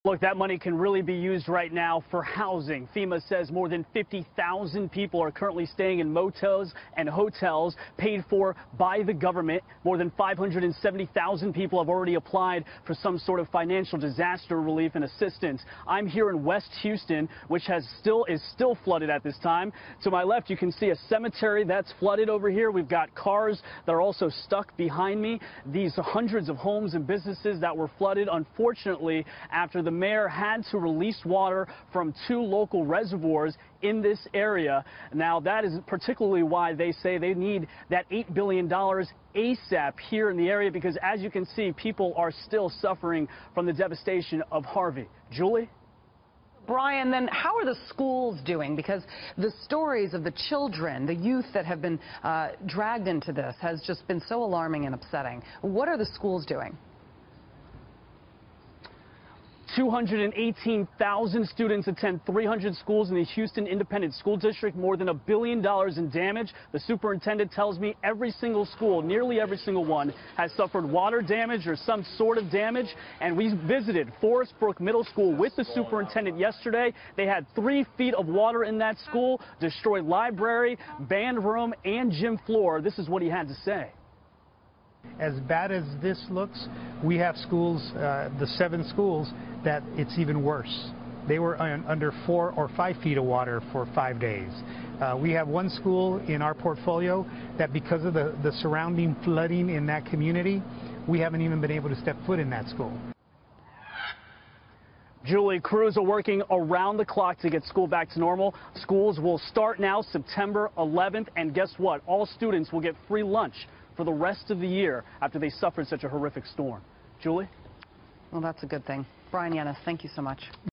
Look, that money can really be used right now for housing. FEMA says more than 50,000 people are currently staying in motels and hotels paid for by the government. More than 570,000 people have already applied for some sort of financial disaster relief and assistance. I'm here in West Houston, which is still flooded at this time. To my left, you can see a cemetery that's flooded over here. We've got cars that are also stuck behind me. These hundreds of homes and businesses that were flooded, unfortunately, after the mayor had to release water from 2 local reservoirs in this area. Now, that is particularly why they say they need that $8 billion ASAP here in the area, because as you can see, people are still suffering from the devastation of Harvey. Julie? Brian, then how are the schools doing? Because the stories of the children, the youth that have been dragged into this has just been so alarming and upsetting. What are the schools doing? 218,000 students attend 300 schools in the Houston Independent School District, more than $1 billion in damage. The superintendent tells me every single school, nearly every single one, has suffered water damage or some sort of damage. And we visited Forest Brook Middle School with the superintendent yesterday. They had 3 feet of water in that school, destroyed library, band room, and gym floor. This is what he had to say. As bad as this looks, we have schools, the 7 schools, that it's even worse. They were under 4 or 5 feet of water for 5 days. We have one school in our portfolio that, because of the surrounding flooding in that community, we haven't even been able to step foot in that school. Julie, crews are working around the clock to get school back to normal. Schools will start now September 11th, and guess what? All students will get free lunch for the rest of the year after they suffered such a horrific storm. Julie? Well, that's a good thing. Bryan Llenas, thank you so much.